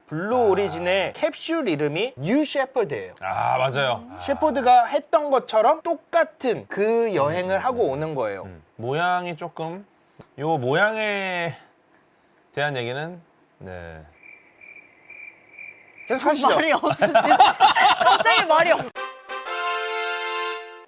블루 오리진의 캡슐 이름이 뉴 셰퍼드예요. 아, 맞아요. 셰퍼드가 했던 것처럼 똑같은 그 여행을 하고 오는 거예요. 모양이 조금 요 모양에 대한 얘기는 네. 계속 하시죠. 말이 없으시네. 갑자기 말이 없어.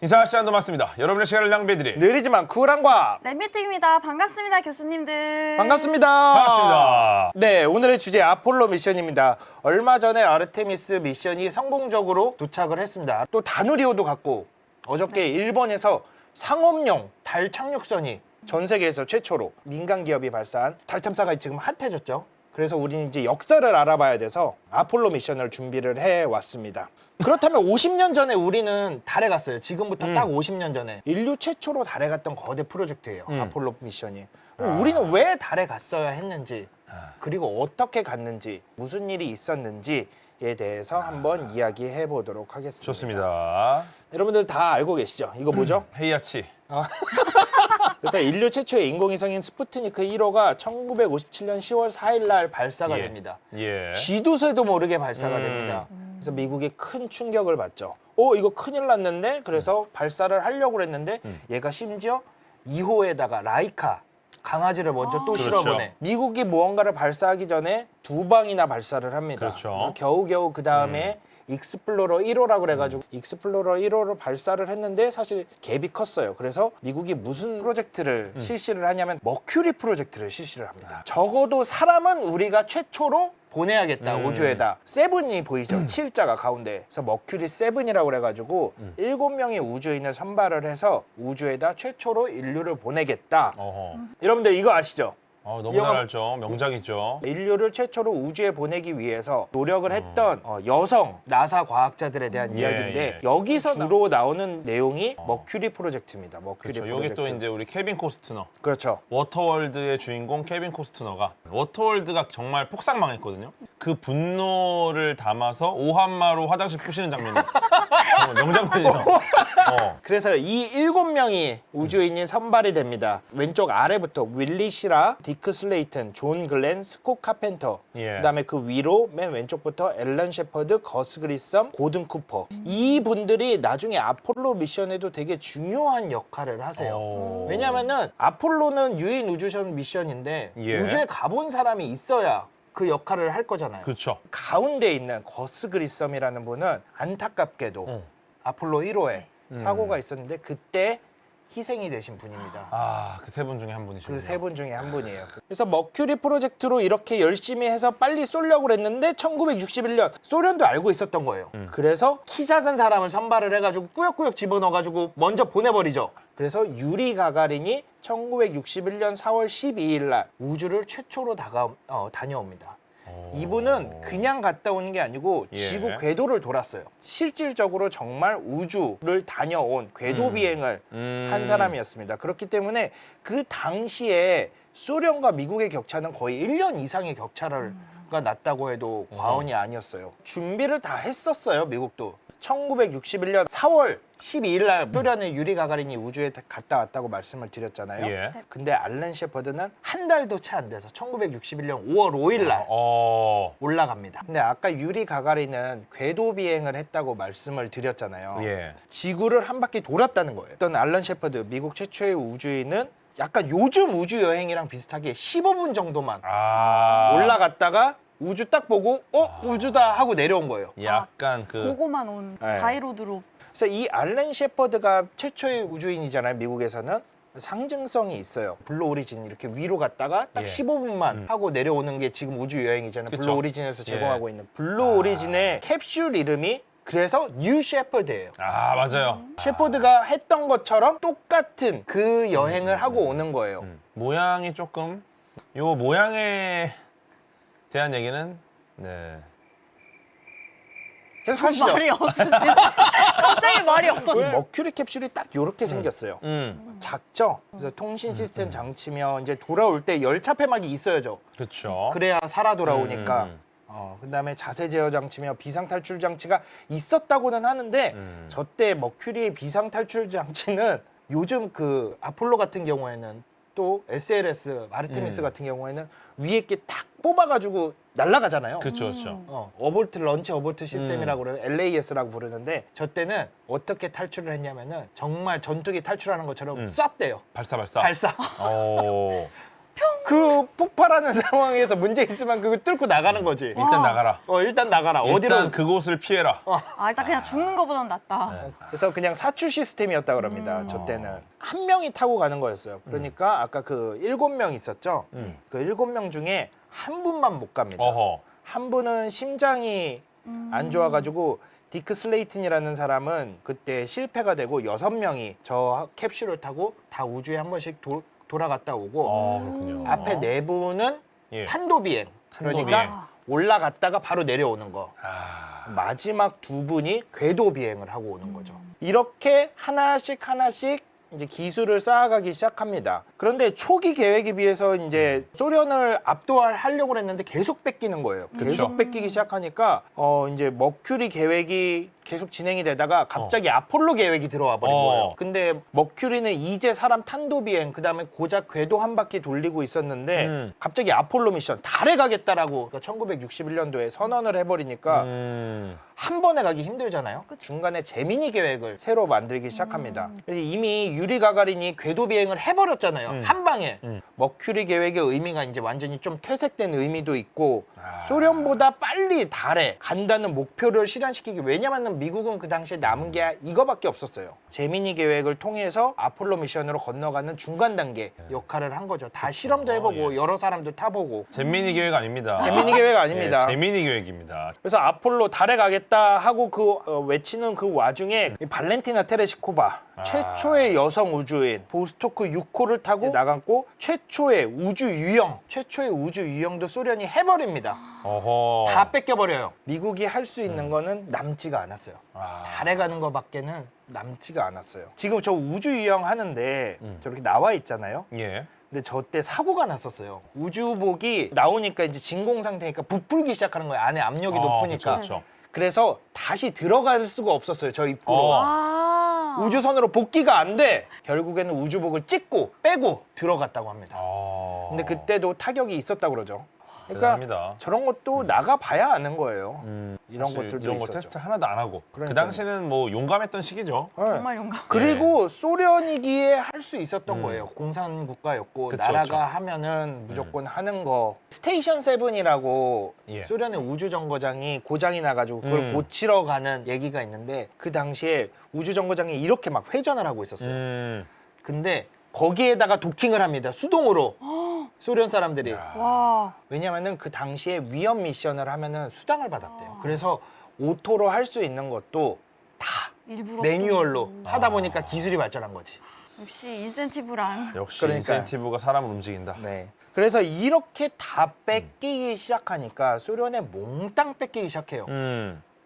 이상한 시간도 맞습니다. 여러분의 시간을 낭비해드릴 느리지만 쿨한 과학. 랩미팅입니다. 반갑습니다, 교수님들. 반갑습니다. 반갑습니다. 네, 오늘의 주제 아폴로 미션입니다. 얼마 전에 아르테미스 미션이 성공적으로 도착을 했습니다. 또 다누리호도 갔고 어저께 일본에서 상업용 달 착륙선이 전 세계에서 최초로 민간 기업이 발사한 달 탐사가 지금 핫해졌죠. 그래서 우리는 이제 역사를 알아봐야 돼서 아폴로 미션을 준비를 해왔습니다. 그렇다면 50년 전에 우리는 달에 갔어요. 지금부터 딱 50년 전에 인류 최초로 달에 갔던 거대 프로젝트예요. 아폴로 미션이. 우리는 왜 달에 갔어야 했는지, 그리고 어떻게 갔는지, 무슨 일이 있었는지에 대해서 한번 이야기해 보도록 하겠습니다. 좋습니다. 여러분들 다 알고 계시죠? 이거 뭐죠? 헤이아치. 그래서 인류 최초의 인공위성인 스푸트니크 1호가 1957년 10월 4일 날 발사가 예. 됩니다. 예. 쥐도새도 모르게 발사가 됩니다. 그래서 미국이 큰 충격을 받죠. 이거 큰일 났는데? 그래서 발사를 하려고 그랬는데 얘가 심지어 2호에다가 라이카 강아지를 먼저 또 그렇죠. 실어보내. 미국이 무언가를 발사하기 전에 2방이나 발사를 합니다. 그렇죠. 그래서 겨우겨우 그 다음에 익스플로러 1호라고 그래가지고 익스플로러 1호를 발사를 했는데 사실 갭이 컸어요. 그래서 미국이 무슨 프로젝트를 실시를 하냐면 머큐리 프로젝트를 실시를 합니다. 적어도 사람은 우리가 최초로 보내야겠다. 우주에다. 세븐이 보이죠? 7자가 가운데. 그래서 머큐리 7이라고 그래가지고 7명의 우주인을 선발을 해서 우주에다 최초로 인류를 보내겠다. 어허. 여러분들 이거 아시죠? 너무 이 영화- 잘 알죠. 명작이죠. 인류를 최초로 우주에 보내기 위해서 노력을 했던 여성 나사 과학자들에 대한 예, 이야기인데 예. 여기서 주로 나오는 내용이 머큐리 프로젝트입니다. 머큐리 그렇죠. 프로젝트. 여기 또 이제 우리 케빈 코스트너. 그렇죠. 워터월드의 주인공 케빈 코스트너가 워터월드가 정말 폭삭망했거든요. 그 분노를 담아서 오한마로 화장실 푸시는 장면이 정말 명장면이죠. 그래서 이 7명이 우주인이 선발이 됩니다. 왼쪽 아래부터 윌리 시라, 디크 슬레이튼, 존 글렌, 스콧 카펜터. 예. 그다음에 그 위로 맨 왼쪽부터 앨런 셰퍼드, 거스 그리썸, 고든 쿠퍼. 이 분들이 나중에 아폴로 미션에도 되게 중요한 역할을 하세요. 오. 왜냐면은 아폴로는 유인 우주선 미션인데 예. 우주에 가본 사람이 있어야 그 역할을 할 거잖아요. 그렇죠. 가운데 있는 거스 그리썸이라는 분은 안타깝게도 아폴로 1호에 사고가 있었는데 그때 희생이 되신 분입니다. 그 세 분 중에 한 분이시군요. 그 세 분 중에 한 분이에요. 그래서 머큐리 프로젝트로 이렇게 열심히 해서 빨리 쏘려고 그랬는데 1961년 소련도 알고 있었던 거예요. 그래서 키 작은 사람을 선발을 해가지고 꾸역꾸역 집어넣어가지고 먼저 보내버리죠. 그래서 유리 가가린이 1961년 4월 12일 날 우주를 최초로 다녀옵니다. 이분은 그냥 갔다 오는 게 아니고 예. 지구 궤도를 돌았어요. 실질적으로 정말 우주를 다녀온 궤도 비행을 한 사람이었습니다. 그렇기 때문에 그 당시에 소련과 미국의 격차는 거의 1년 이상의 격차가 났다고 해도 과언이 아니었어요. 준비를 다 했었어요, 미국도. 1961년 4월 12일 날 소련의 유리 가가린이 우주에 갔다 왔다고 말씀을 드렸잖아요. 예. 근데 알렌 셰퍼드는 한 달도 채 안 돼서 1961년 5월 5일 날 올라갑니다. 근데 아까 유리 가가린은 궤도 비행을 했다고 말씀을 드렸잖아요. 예. 지구를 한 바퀴 돌았다는 거예요. 어떤 알렌 셰퍼드, 미국 최초의 우주인은 약간 요즘 우주 여행이랑 비슷하게 15분 정도만 올라갔다가 우주 딱 보고 우주다 하고 내려온 거예요. 약간 그 보고만 온 네. 자이로드로. 그래서 이 알렌 셰퍼드가 최초의 우주인이잖아요. 미국에서는 상징성이 있어요. 블루 오리진 이렇게 위로 갔다가 딱 예. 15분만 하고 내려오는 게 지금 우주 여행이잖아요. 그쵸. 블루 오리진에서 제공하고 예. 있는 블루 오리진의 캡슐 이름이 그래서 뉴 셰퍼드예요. 맞아요. 셰퍼드가 했던 것처럼 똑같은 그 여행을 하고 오는 거예요. 모양이 조금 요 모양에 대한 얘기는 네. 계속 하시죠. 말이 없으시네. 갑자기 말이 없어. 머큐리 캡슐이 딱 이렇게 생겼어요. 작죠? 그래서 통신 시스템 장치면 이제 돌아올 때 열차 폐막이 있어야죠. 그렇죠. 그래야 살아 돌아오니까. 그다음에 자세 제어 장치며 비상 탈출 장치가 있었다고는 하는데 저때 머큐리의 비상 탈출 장치는 요즘 그 아폴로 같은 경우에는 또 SLS 아르테미스 같은 경우에는 위에 게 탁 뽑아가지고 날아가잖아요. 그렇죠, 그렇죠. 어볼트 런치 어볼트 시스템이라고 그래요. LAS라고 부르는데 저 때는 어떻게 탈출을 했냐면은 정말 전투기 탈출하는 것처럼 쐈대요. 발사. 발사. 오. 그 폭발하는 상황에서 문제 있으면 그거 뚫고 나가는 거지. 일단 나가라. 일단 나가라. 일단 어디로? 그곳을 피해라. 일단 그냥 죽는 거보단 낫다. 그래서 그냥 사출 시스템이었다 그럽니다. 저 때는 한 명이 타고 가는 거였어요. 그러니까 아까 그 7명 있었죠. 그 7명 중에 한 분만 못 갑니다. 어허. 한 분은 심장이 안 좋아가지고 디크 슬레이튼이라는 사람은 그때 실패가 되고 6명이 저 캡슐을 타고 다 우주에 한 번씩 돌아갔다 오고 그렇군요. 앞에 4분은 예. 탄도비행. 탄도비행. 그러니까 올라갔다가 바로 내려오는 거. 아. 마지막 2분이 궤도 비행을 하고 오는 거죠. 이렇게 하나씩 이제 기술을 쌓아가기 시작합니다. 그런데 초기 계획에 비해서 이제 소련을 압도하려고 했는데 계속 뺏기는 거예요. 계속 뺏기기 시작하니까 이제 머큐리 계획이 계속 진행이 되다가 갑자기 아폴로 계획이 들어와 버린 거예요. 근데 머큐리는 이제 사람 탄도 비행 그다음에 고작 궤도 한 바퀴 돌리고 있었는데 갑자기 아폴로 미션 달에 가겠다라고 그러니까 1961년도에 선언을 해버리니까 한 번에 가기 힘들잖아요. 중간에 제미니 계획을 새로 만들기 시작합니다. 그래서 이미 유리 가가린이 궤도 비행을 해버렸잖아요. 한 방에. 머큐리 계획의 의미가 이제 완전히 좀 퇴색된 의미도 있고 소련보다 빨리 달에 간다는 목표를 실현시키기 왜냐면 미국은 그 당시에 남은 게 이거밖에 없었어요. 제미니 계획을 통해서 아폴로 미션으로 건너가는 중간 단계 역할을 한 거죠. 다 실험도 해보고 여러 사람도 타보고. 잼민이 계획 아닙니다. 제미니 계획 아닙니다. 예, 재민이 계획입니다. 그래서 아폴로 달에 가겠다 하고 그 외치는 그 와중에 이 발렌티나 테레시코바 최초의 여성 우주인 보스토크 6호를 타고 나갔고 최초의 우주 유형도 소련이 해버립니다. 어허. 다 뺏겨버려요. 미국이 할 수 있는 거는 남지가 않았어요. 아. 달에 가는 거밖에는 남지가 않았어요. 지금 저 우주 유형 하는데 저렇게 나와 있잖아요. 예. 근데 저 때 sago가 났었어요. 우주복이 나오니까 이제 진공 상태니까 부풀기 시작하는 거예요. 안에 압력이 높으니까. 그렇죠. 그래서 다시 들어갈 수가 없었어요. 저 입구로. 우주선으로 복귀가 안 돼. 결국에는 우주복을 찢고 빼고 들어갔다고 합니다. 근데 그때도 타격이 있었다고 그러죠. 그러니까 대단합니다. 저런 것도 나가봐야 아는 거예요. 이런 사실 것들도 이런 이런 거 있었죠. 테스트 하나도 안 하고 그 그러니까요. 당시는 뭐 용감했던 시기죠. 네. 정말 용감. 그리고 소련이기에 할 수 있었던 거예요. 공산 국가였고 그쵸, 나라가 그쵸. 하면은 무조건 하는 거. 스테이션 7이라고 예. 소련의 우주 정거장이 고장이 나가지고 그걸 고치러 가는 얘기가 있는데 그 당시에 우주 정거장이 이렇게 막 회전을 하고 있었어요. 근데 거기에다가 도킹을 합니다. 수동으로. 소련 사람들이. 와. 왜냐면은 그 당시에 위험 미션을 하면은 수당을 받았대요. 그래서 오토로 할 수 있는 것도 다 일부러 매뉴얼로 하다 보니까 기술이 발전한 거지. 역시 인센티브란. 역시 그러니까요. 인센티브가 사람을 움직인다. 네. 그래서 이렇게 다 뺏기기 시작하니까 소련에 몽땅 뺏기기 시작해요.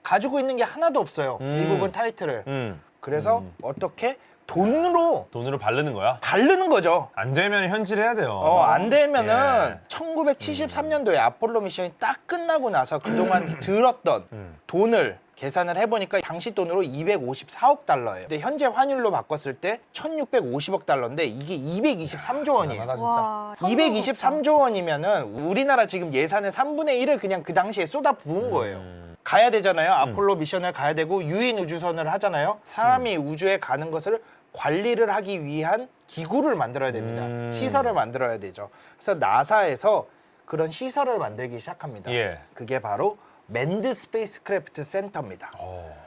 가지고 있는 게 하나도 없어요. 미국은 타이틀을. 그래서 어떻게 돈으로 바르는 거야. 바르는 거죠. 안 되면 현질해야 돼요. 안 되면은 예. 1973년도에 아폴로 미션이 딱 끝나고 나서 그동안 들었던 돈을 계산을 해보니까 당시 돈으로 254억 달러예요. 근데 현재 환율로 바꿨을 때 1650억 달러인데 이게 223조 원이에요. 대단하다, 진짜. 와. 223조 원이면은 우리나라 지금 예산의 3분의 1을 그냥 그 당시에 쏟아 부은 거예요. 가야 되잖아요. 아폴로 미션을 가야 되고 유인 우주선을 하잖아요. 사람이 우주에 가는 것을 관리를 하기 위한 기구를 만들어야 됩니다. 시설을 만들어야 되죠. 그래서 나사에서 그런 시설을 만들기 시작합니다. 예. 그게 바로 맨드 스페이스크래프트 센터입니다.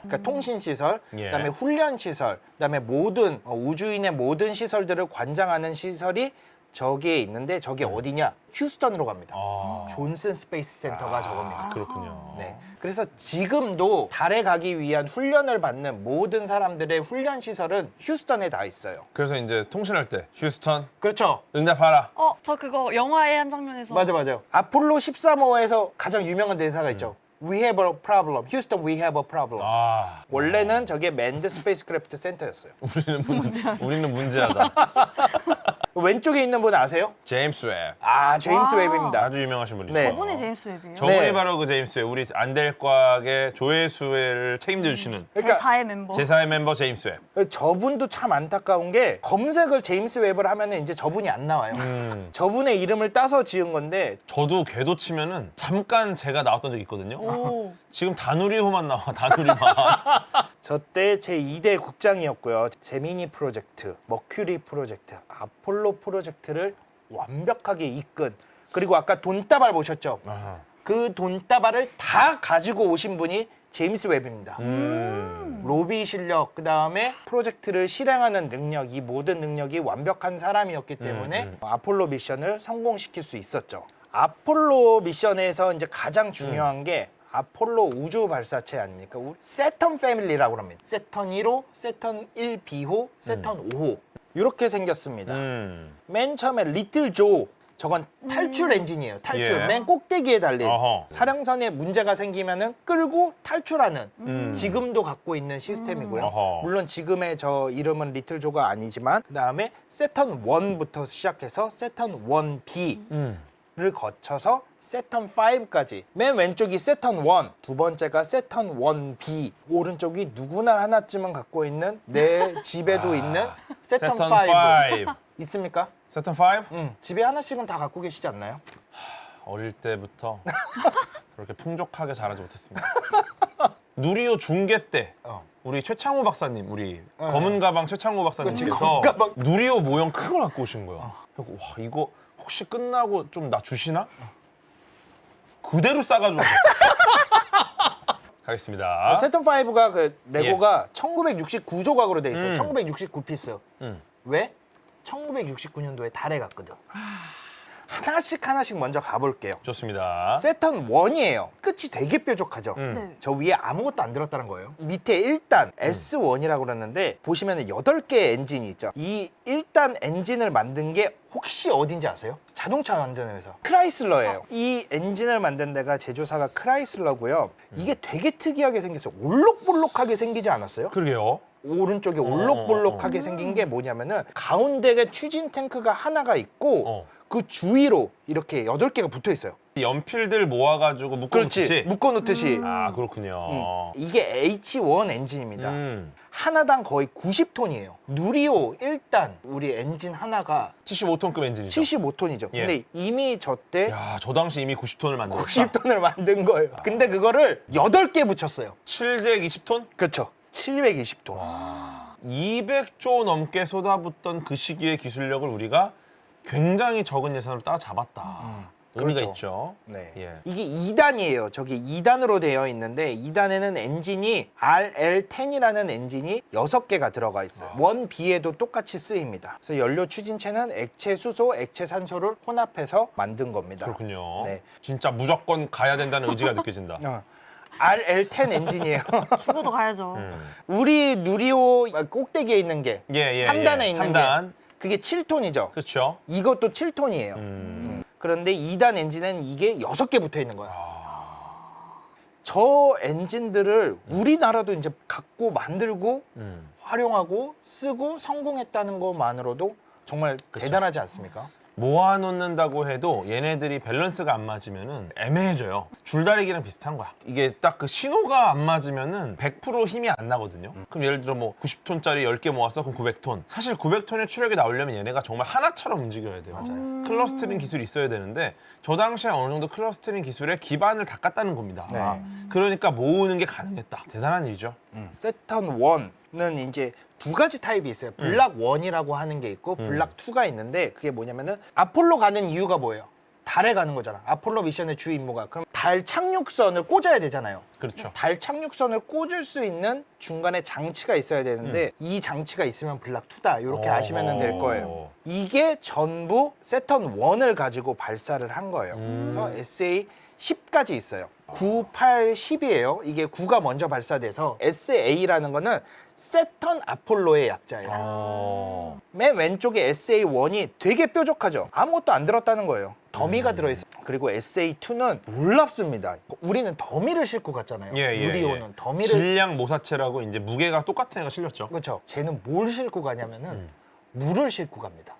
그러니까 통신 시설, 예. 그다음에 훈련 시설, 그다음에 모든 우주인의 모든 시설들을 관장하는 시설이 저기에 있는데 저게 어디냐? 휴스턴으로 갑니다. 존슨 스페이스 센터가 저겁니다. 그렇군요. 네. 그래서 지금도 달에 가기 위한 훈련을 받는 모든 사람들의 훈련 시설은 휴스턴에 다 있어요. 그래서 이제 통신할 때 휴스턴 그렇죠. 응답하라. 저 그거 영화의 한 장면에서. 맞아요. 아폴로 13호에서 가장 유명한 대사가 있죠. We have a problem. Houston, we have a problem. 원래는 저게 맨드 스페이스크래프트 센터였어요. 우리는 문제하다. 왼쪽에 있는 분 아세요? 제임스 웹. 아, 제임스 와. 웹입니다. 아주 유명하신 분이죠. 네. 저분이 제임스 웹이에요. 저분이 네. 바로 그 제임스 웹. 우리 안될과학의 조회수를 책임져 주시는 그러니까 제4의 멤버. 제4의 멤버 제임스 웹. 저분도 참 안타까운 게 검색을 제임스 웹을 하면 이제 저분이 안 나와요. 저분의 이름을 따서 지은 건데 저도 궤도 치면은 잠깐 제가 나왔던 적이 있거든요. 오. 지금 다누리호만 나와. 다누리만. 저때 제 2대 국장이었고요. 제미니 프로젝트, 머큐리 프로젝트, 아폴로 프로젝트를 완벽하게 이끈, 그리고 아까 돈다발 보셨죠? 아하. 그 돈다발을 다 가지고 오신 분이 제임스 웹입니다. 로비 실력, 그 다음에 프로젝트를 실행하는 능력, 이 모든 능력이 완벽한 사람이었기 때문에 아폴로 미션을 성공시킬 수 있었죠. 아폴로 미션에서 이제 가장 중요한 게 아폴로 우주 발사체 아닙니까? 세턴 패밀리라고 합니다. 세턴 1호, 세턴 1B호, 세턴 5호 이렇게 생겼습니다. 맨 처음에 리틀 조, 저건 탈출 엔진이에요. 탈출. 예. 맨 꼭대기에 달린. 어허. 사령선에 문제가 생기면은 끌고 탈출하는 지금도 갖고 있는 시스템이고요. 어허. 물론 지금의 저 이름은 리틀 조가 아니지만 그 다음에 세턴 1부터 시작해서 세턴 1B 를 거쳐서 세턴 5까지. 맨 왼쪽이 세턴 1, 두 번째가 세턴 1B, 오른쪽이 누구나 하나쯤은 갖고 있는 내 집에도 있는 세턴 5. 있습니까? 세턴 5? 집에 하나씩은 다 갖고 계시지 않나요? 어릴 때부터 그렇게 풍족하게 자라지 못했습니다. 누리호 중계 때 우리 최창호 박사님, 우리 검은 가방 최창호 박사님께서 검은 가방. 누리호 모형 큰 걸 갖고 오신 거예요. 그래서 와, 이거 혹시 끝나고 좀 나 주시나? 그대로 싸가지고 가겠습니다. 세턴 5가 그 레고가 1969 조각으로 돼 있어요. 1969피스. 왜? 1969년도에 달에 갔거든. 하나씩 먼저 가볼게요. 좋습니다. 세턴 1이에요. 끝이 되게 뾰족하죠. 네. 저 위에 아무것도 안 들었다는 거예요. 밑에 1단 S1이라고 그러는데 보시면 8개의 엔진이 있죠. 이 1단 엔진을 만든 게 혹시 어딘지 아세요? 자동차 만드는 회사 크라이슬러예요. 이 엔진을 만든 데가 제조사가 크라이슬러고요. 이게 되게 특이하게 생겼어요. 올록볼록하게 생기지 않았어요? 그러게요. 오른쪽에 올록볼록하게 생긴 게 뭐냐면은 가운데에 추진 탱크가 하나가 있고 그 주위로 이렇게 8개가 붙어 있어요. 연필들 모아가지고 묶어놓듯이. 그렇지. 묶어놓듯이. 아, 그렇군요. 이게 H1 엔진입니다. 하나당 거의 90톤이에요. 누리호 1단 우리 엔진 하나가 75톤급 엔진이죠. 75톤이죠. 예. 근데 이미 저때 야, 저 당시 이미 90톤을 만들었다. 90톤을 만든 거예요. 근데 그거를 8개 붙였어요. 720톤? 그렇죠. 720톤. 200조 넘게 쏟아붓던 그 시기의 기술력을 우리가 굉장히 적은 예산으로 따라잡았다. 의미가 그렇죠. 있죠. 네. 예. 이게 2단이에요. 저기 2단으로 되어 있는데 2단에는 엔진이 RL10이라는 엔진이 6개가 들어가 있어요. 1B에도 똑같이 쓰입니다. 그래서 연료 추진체는 액체 수소, 액체 산소를 혼합해서 만든 겁니다. 그렇군요. 네. 진짜 무조건 가야 된다는 의지가 느껴진다. RL10 엔진이에요. 죽어도 가야죠. 우리 누리호 꼭대기에 있는 게 예, 3단에 있는 3단. 게 그게 7톤이죠. 그렇죠. 이것도 7톤이에요. 그런데 2단 엔진은 이게 6개 붙어 있는 거야. 저 엔진들을 우리나라도 이제 갖고 만들고 활용하고 쓰고 성공했다는 것만으로도 정말 대단하지 않습니까? 모아놓는다고 해도 얘네들이 밸런스가 안 맞으면은 애매해져요. 줄다리기랑 비슷한 거야. 이게 딱 그 신호가 안 맞으면은 100% 힘이 안 나거든요. 그럼 예를 들어 뭐 90톤짜리 10개 모았어. 그럼 900톤. 사실 900톤의 추력이 나오려면 얘네가 정말 하나처럼 움직여야 돼요. 맞아요. 클러스터링 기술이 있어야 되는데 저 당시에 어느 정도 클러스터링 기술에 기반을 닦았다는 겁니다. 네. 그러니까 모으는 게 가능했다. 대단한 일이죠. 세턴 1은 이제 두 가지 타입이 있어요. 블락 1이라고 하는 게 있고 블락 2가 있는데 그게 뭐냐면은 아폴로 가는 이유가 뭐예요? 달에 가는 거잖아. 아폴로 미션의 주 임무가. 그럼 달 착륙선을 꽂아야 되잖아요. 그렇죠. 달 착륙선을 꽂을 수 있는 중간에 장치가 있어야 되는데 이 장치가 있으면 블락 2다. 이렇게 아시면 될 거예요. 이게 전부 세턴 1을 가지고 발사를 한 거예요. 그래서 SA 10까지 있어요. 9, 8, 10이에요. 이게 9가 먼저 발사돼서 SA라는 거는 세턴 아폴로의 약자예요. 맨 왼쪽에 SA1이 되게 뾰족하죠. 아무것도 안 들었다는 거예요. 더미가 들어있어요. 그리고 SA2는 놀랍습니다. 우리는 더미를 싣고 갔잖아요. 누리호는 더미를. 질량 모사체라고 이제 무게가 똑같은 애가 실렸죠. 그렇죠. 쟤는 뭘 싣고 가냐면은 물을 싣고 갑니다.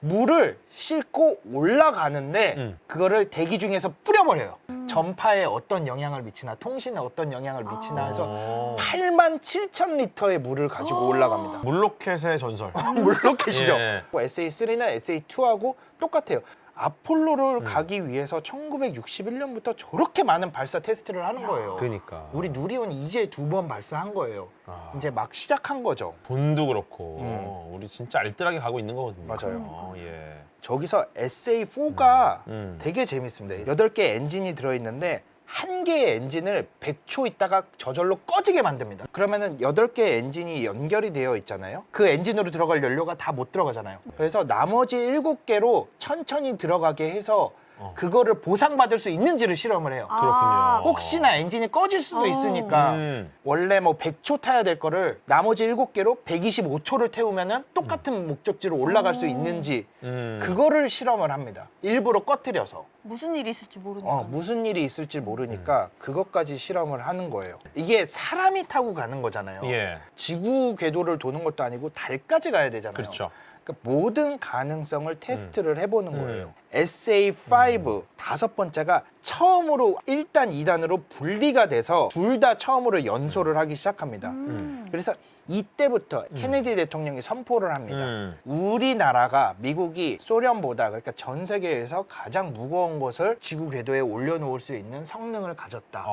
물을 싣고 올라가는데 그거를 대기 중에서 뿌려버려요. 전파에 어떤 영향을 미치나 통신에 어떤 영향을 미치나 해서 87,000리터의 물을 가지고 올라갑니다. 물로켓의 전설. 물로켓이죠. 예. SA3나 SA2하고 똑같아요. 아폴로를 가기 위해서 1961년부터 저렇게 많은 발사 테스트를 하는 거예요. 그러니까 우리 누리온 이제 2번 발사한 거예요. 아. 이제 막 시작한 거죠. 돈도 그렇고 우리 진짜 알뜰하게 가고 있는 거거든요. 맞아요. 예. 저기서 SA4가 음. 되게 재밌습니다. 8개 엔진이 들어있는데 한 개의 엔진을 100초 있다가 저절로 꺼지게 만듭니다. 그러면은 8개의 엔진이 연결이 되어 있잖아요. 그 엔진으로 들어갈 연료가 다 못 들어가잖아요. 그래서 나머지 7개로 천천히 들어가게 해서 그거를 보상받을 수 있는지를 실험을 해요. 그렇군요. 혹시나 엔진이 꺼질 수도 있으니까 원래 뭐 100초 타야 될 거를 나머지 7개로 125초를 태우면은 똑같은 목적지로 올라갈 수 있는지 그거를 실험을 합니다. 일부러 꺼뜨려서. 무슨 일이 있을지 모르니까. 무슨 일이 있을지 모르니까 그것까지 실험을 하는 거예요. 이게 사람이 타고 가는 거잖아요. 예. 지구 궤도를 도는 것도 아니고 달까지 가야 되잖아요. 그렇죠. 그러니까 모든 가능성을 테스트를 해보는 거예요. SA5 다섯 번째가 처음으로 1단, 2단으로 분리가 돼서 둘 다 처음으로 연소를 하기 시작합니다. 그래서 이때부터 케네디 대통령이 선포를 합니다. 우리나라가 미국이 소련보다 그러니까 전 세계에서 가장 무거운 것을 지구 궤도에 올려놓을 수 있는 성능을 가졌다.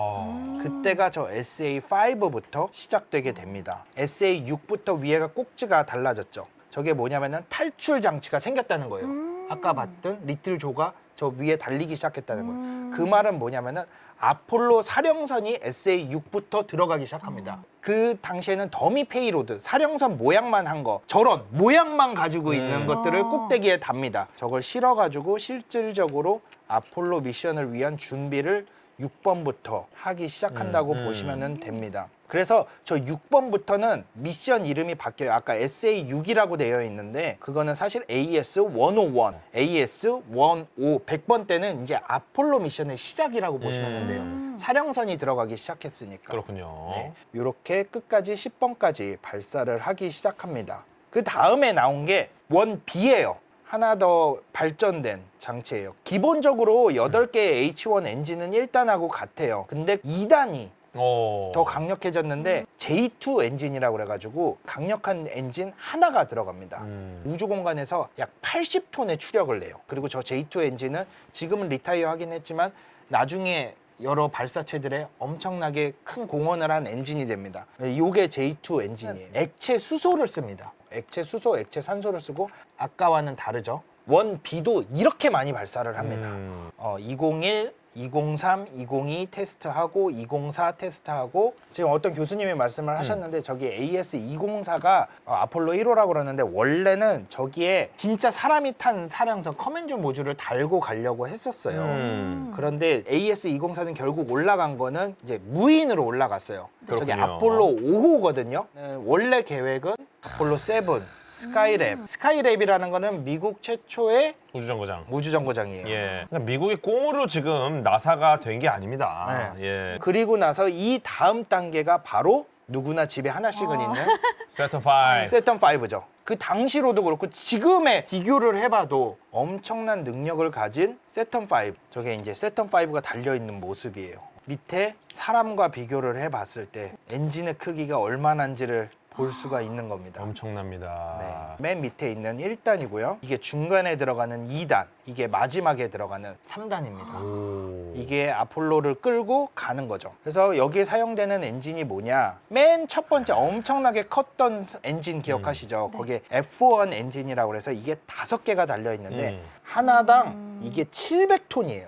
그때가 저 SA5부터 시작되게 됩니다. SA6부터 위에가 꼭지가 달라졌죠. 저게 뭐냐면은 탈출 장치가 생겼다는 거예요. 아까 봤던 리틀 조가 저 위에 달리기 시작했다는 거예요. 그 말은 뭐냐면은 아폴로 사령선이 SA6부터 들어가기 시작합니다. 그 당시에는 더미 페이로드, 사령선 모양만 한 거, 저런 모양만 가지고 있는 것들을 꼭대기에 답니다. 저걸 실어가지고 실질적으로 아폴로 미션을 위한 준비를 6번부터 하기 시작한다고 보시면 됩니다. 그래서 저 6번부터는 미션 이름이 바뀌어요. 아까 SA6이라고 되어 있는데 그거는 사실 AS101, AS105, 100번 때는 이게 아폴로 미션의 시작이라고 보시면 돼요. 사령선이 들어가기 시작했으니까. 그렇군요. 네, 이렇게 끝까지 10번까지 발사를 하기 시작합니다. 그 다음에 나온 게 1B예요. 하나 더 발전된 장치예요. 기본적으로 8개의 H1 엔진은 1단하고 같아요. 근데 2단이 더 강력해졌는데 J2 엔진이라고 그래가지고 강력한 엔진 하나가 들어갑니다. 우주 공간에서 약 80톤의 추력을 내요. 그리고 저 J2 엔진은 지금은 리타이어 하긴 했지만 나중에 여러 발사체들에 엄청나게 큰 공헌을 한 엔진이 됩니다. 이게 J2 엔진이에요. 액체 수소를 씁니다. 액체 수소, 액체 산소를 쓰고 아까와는 다르죠. 1B도 이렇게 많이 발사를 합니다. 201, 203, 202 테스트하고 204 테스트하고 지금 어떤 교수님이 말씀을 하셨는데 저기 AS204가 아폴로 1호라고 그러는데 원래는 저기에 진짜 사람이 탄 사령선 커맨드 모듈을 달고 가려고 했었어요. 그런데 AS204는 결국 올라간 거는 이제 무인으로 올라갔어요. 저기 그렇군요. 아폴로 5호거든요. 원래 계획은 아폴로 7, 스카이랩. 스카이랩이라는 거는 미국 최초의 우주정거장. 우주정거장이에요. 예. 그러니까 미국이 꽁으로 지금 나사가 된 게 아닙니다. 예. 그리고 나서 이 다음 단계가 바로 누구나 집에 하나씩은 있는 세턴 5. 세턴 5죠. 그 당시로도 그렇고 지금의 비교를 해봐도 엄청난 능력을 가진 세턴 5. 저게 이제 세턴 5가 달려있는 모습이에요. 밑에 사람과 비교를 해봤을 때 엔진의 크기가 얼마나인지를 볼 수가 있는 겁니다. 엄청납니다. 네. 맨 밑에 있는 1단이고요. 이게 중간에 들어가는 2단, 이게 마지막에 들어가는 3단입니다. 이게 아폴로를 끌고 가는 거죠. 그래서 여기에 사용되는 엔진이 뭐냐? 맨 첫 번째 엄청나게 컸던 엔진 기억하시죠? 거기에 F1 엔진이라고 해서 이게 5개가 달려있는데 하나당 이게 700톤이에요.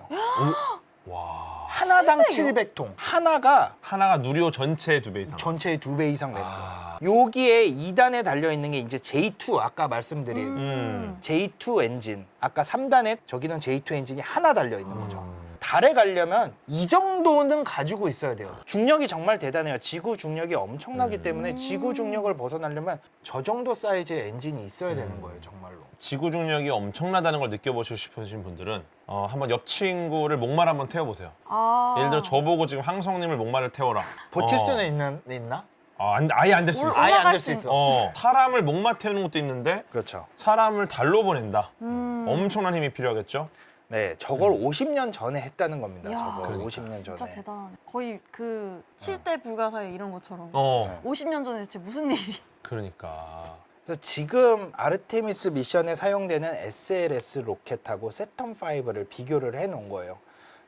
와. 하나당 700톤. 하나가 누리호 전체의 2배 이상. 전체의 2배 이상 되는 거예요. 여기에 2단에 달려있는 게 이제 J2 아까 말씀드린 J2 엔진. 아까 3단에 저기는 J2 엔진이 하나 달려있는 거죠. 달에 가려면 이 정도는 가지고 있어야 돼요. 중력이 정말 대단해요. 지구 중력이 엄청나기 때문에 지구 중력을 벗어나려면 저 정도 사이즈의 엔진이 있어야 되는 거예요. 정말로. 지구 중력이 엄청나다는 걸 느껴보시고 싶으신 분들은 한번 옆 친구를 목말 한번 태워보세요. 예를 들어 저보고 지금 항성님을 목말을 태워라. 버틸 수는 있나? 아예 안 될 수 있어. 아예 안 올라갈 될 수 있어. 사람을 목마 태우는 것도 있는데 그렇죠. 사람을 달로 보낸다. 음. 엄청난 힘이 필요하겠죠. 네, 저걸 50년 전에 했다는 겁니다. 야. 저걸 그러니까. 50년 진짜 전에. 대단하네. 거의 그 7대 불가사의 이런 것처럼. 50년 전에 대체 무슨 일이. 그러니까. 그래서 지금 아르테미스 미션에 사용되는 SLS 로켓하고 세턴 5를 비교를 해 놓은 거예요.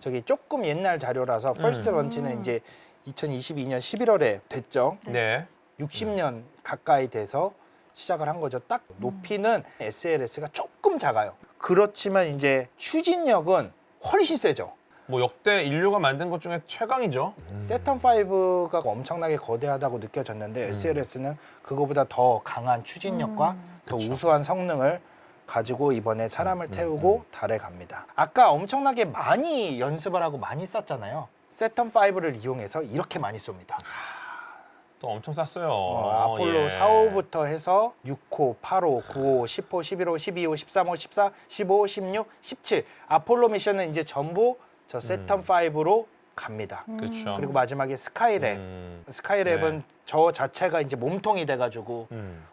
저기 조금 옛날 자료라서 퍼스트 런치는 이제 2022년 11월에 됐죠. 네. 60년 가까이 돼서 시작을 한 거죠. 딱 높이는 SLS가 조금 작아요. 그렇지만 이제 추진력은 훨씬 세죠. 뭐 역대 인류가 만든 것 중에 최강이죠. 세턴 5가 엄청나게 거대하다고 느껴졌는데 SLS는 그거보다 더 강한 추진력과 더 그쵸. 우수한 성능을 가지고 이번에 사람을 태우고 달에 갑니다. 아까 엄청나게 많이 연습을 하고 많이 쐈잖아요. 세턴 5를 이용해서 이렇게 많이 쏩니다. 또 엄청 쌌어요. 아폴로 예. 4호부터 해서 6호, 8호, 9호, 10호, 11호, 12호, 13호, 14, 15, 16, 17 아폴로 미션은 이제 전부 저 세턴 5로 갑니다. 그렇죠. 그리고 마지막에 스카이랩. 스카이랩은 네. 저 자체가 이제 몸통이 돼가지고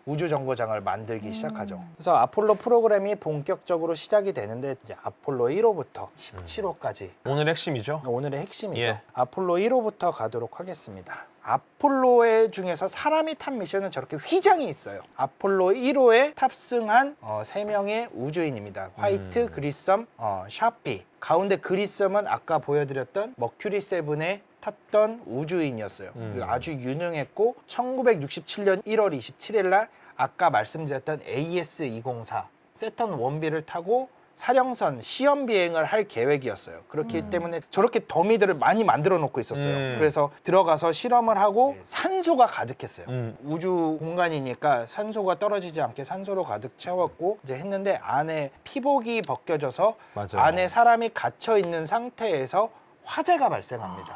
우주 정거장을 만들기 시작하죠. 그래서 아폴로 프로그램이 본격적으로 시작이 되는데 이제 아폴로 1호부터 17호까지 오늘 핵심이죠. 오늘의 핵심이죠. 예. 아폴로 1호부터 가도록 하겠습니다. 아폴로의 중에서 사람이 탄 미션은 저렇게 휘장이 있어요. 아폴로 1호에 탑승한 3명의 우주인입니다. 화이트, 그리썸, 샤피. 가운데 그리썸은 아까 보여드렸던 머큐리 7에 탔던 우주인이었어요. 그리고 아주 유능했고 1967년 1월 27일 날 아까 말씀드렸던 AS-204 세턴 1B를 타고 사령선 시험 비행을 할 계획이었어요. 그렇기 때문에 저렇게 더미들을 많이 만들어 놓고 있었어요. 그래서 들어가서 실험을 하고 산소가 가득했어요. 우주 공간이니까 산소가 떨어지지 않게 산소로 가득 채웠고 이제 했는데 안에 피복이 벗겨져서 맞아요. 안에 사람이 갇혀 있는 상태에서 화재가 발생합니다.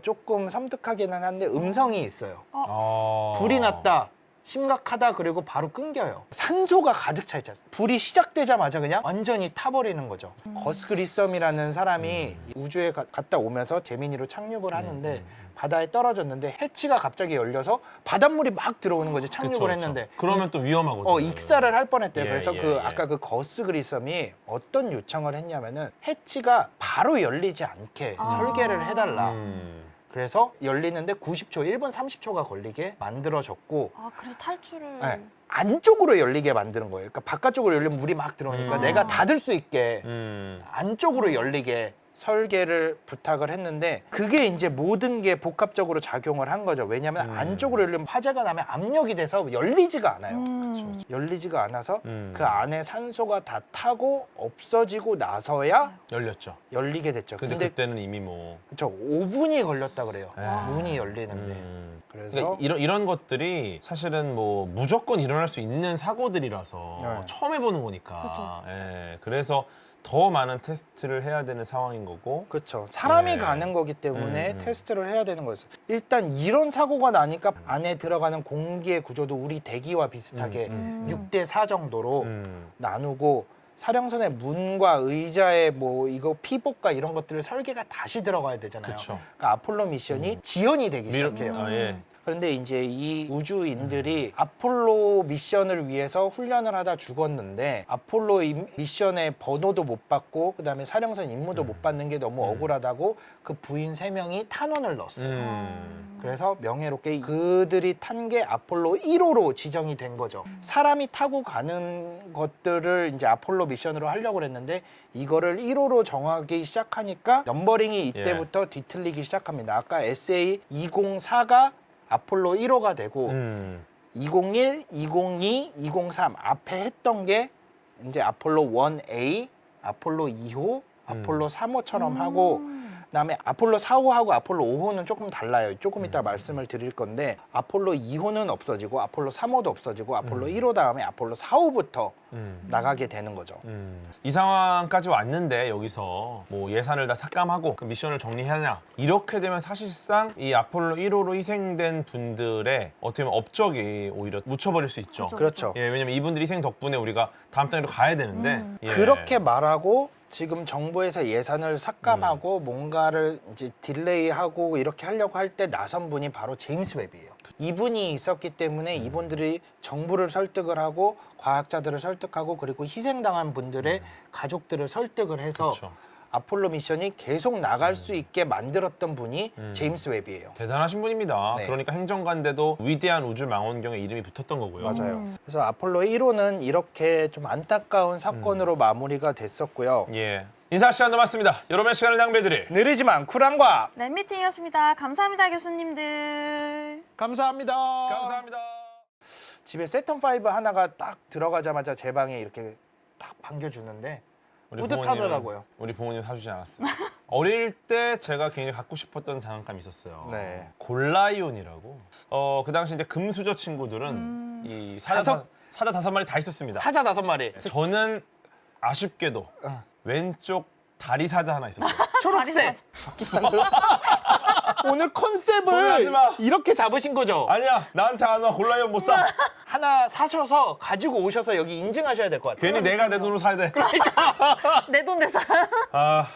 조금 섬뜩하기는 한데 음성이 있어요. 불이 났다. 심각하다. 그리고 바로 끊겨요. 산소가 가득 차 있잖아요. 불이 시작되자마자 그냥 완전히 타버리는 거죠. 거스 그리썸이라는 사람이 우주에 갔다 오면서 재민이로 착륙을 하는데 바다에 떨어졌는데 해치가 갑자기 열려서 바닷물이 막 들어오는 거지. 착륙을 그쵸, 했는데 그쵸. 그러면 또 위험하거든요. 익사를 할 뻔했대요. 예, 그래서 예, 예. 아까 그 거스 그리썸이 어떤 요청을 했냐면은 해치가 바로 열리지 않게 설계를 해달라. 그래서 열리는데 90초, 1분 30초가 걸리게 만들어졌고 그래서 탈출을. 네, 안쪽으로 열리게 만드는 거예요. 그러니까 바깥쪽으로 열리면 물이 막 들어오니까 내가 닫을 수 있게 안쪽으로 열리게 설계를 부탁을 했는데 그게 이제 모든 게 복합적으로 작용을 한 거죠. 왜냐하면 안쪽으로 열리면 화재가 나면 압력이 돼서 열리지가 않아요. 열리지가 않아서 그 안에 산소가 다 타고 없어지고 나서야 열렸죠. 열리게 됐죠. 근데 그때는 이미 뭐 그쵸, 5분이 걸렸다 그래요. 와. 문이 열리는데. 그래서 그러니까 이런 것들이 사실은 뭐 무조건 일어날 수 있는 사고들이라서 네. 처음 해보는 거니까. 예, 그래서 더 많은 테스트를 해야 되는 상황인 거고. 그렇죠. 사람이 네. 가는 거기 때문에 테스트를 해야 되는 거였어요. 일단 이런 사고가 나니까 안에 들어가는 공기의 구조도 우리 대기와 비슷하게 6대 4 정도로 나누고 사령선의 문과 의자의 뭐 이거 피복과 이런 것들을 설계가 다시 들어가야 되잖아요. 그쵸. 그러니까 아폴로 미션이 지연이 되기 시작해요. 예. 그런데 이제 이 우주인들이 아폴로 미션을 위해서 훈련을 하다 죽었는데 아폴로 미션의 번호도 못 받고 그다음에 사령선 임무도 못 받는 게 너무 억울하다고 그 부인 3명이 탄원을 넣었어요. 그래서 명예롭게 그들이 탄 게 아폴로 1호로 지정이 된 거죠. 사람이 타고 가는 것들을 이제 아폴로 미션으로 하려고 했는데 이거를 1호로 정하기 시작하니까 넘버링이 이때부터 뒤틀리기 시작합니다. 아까 SA-204가 아폴로 1호가 되고 201, 202, 203 앞에 했던 게 이제 아폴로 1A, 아폴로 2호, 아폴로 3호처럼 하고 그다음에 아폴로 4호하고 아폴로 5호는 조금 달라요. 조금 이따 말씀을 드릴 건데 아폴로 2호는 없어지고 아폴로 3호도 없어지고 아폴로 1호 다음에 아폴로 4호부터 나가게 되는 거죠. 이 상황까지 왔는데 여기서 뭐 예산을 다 삭감하고 그 미션을 정리하냐 이렇게 되면 사실상 이 아폴로 1호로 희생된 분들의 어떻게 보면 업적이 오히려 묻혀버릴 수 있죠. 그렇죠. 그렇죠. 예, 왜냐면 이분들 희생 덕분에 우리가 다음 단계로 가야 되는데 예. 그렇게 말하고 지금 정부에서 예산을 삭감하고 뭔가를 이제 딜레이하고 이렇게 하려고 할 때 나선 분이 바로 제임스 웹이에요. 이분이 있었기 때문에 이분들이 정부를 설득을 하고 과학자들을 설득하고 그리고 희생당한 분들의 가족들을 설득을 해서 그쵸. 아폴로 미션이 계속 나갈 수 있게 만들었던 분이 제임스 웹이에요. 대단하신 분입니다. 네. 그러니까 행정관인데도 위대한 우주 망원경의 이름이 붙었던 거고요. 맞아요. 그래서 아폴로 1호는 이렇게 좀 안타까운 사건으로 마무리가 됐었고요. 예. 인사 시간 남았습니다. 여러분의 시간을 낭비해드릴 느리지만 쿨한 과학 랩미팅이었습니다. 감사합니다, 교수님들. 감사합니다. 감사합니다. 집에 세턴5 하나가 딱 들어가자마자 제 방에 이렇게 딱 반겨주는데 우리 뿌듯하더라고요. 우리 부모님 사주지 않았어요. 어릴 때 제가 굉장히 갖고 싶었던 장난감이 있었어요. 네. 골라이온이라고. 그 당시 이제 금수저 친구들은 이 사자 5마리 다 있었습니다. 사자 5마리. 저는 아쉽게도 왼쪽 다리 사자 하나 있었어요. 초록색. 오늘 컨셉을 동의하지 마. 이렇게 잡으신 거죠? 아니야, 나한테 안 와. 골라이온 못 사. 하나 사셔서 가지고 오셔서 여기 인증하셔야 될 것 같아요. 괜히 내가 내 돈으로 사야 돼. 내 돈 내산. 아,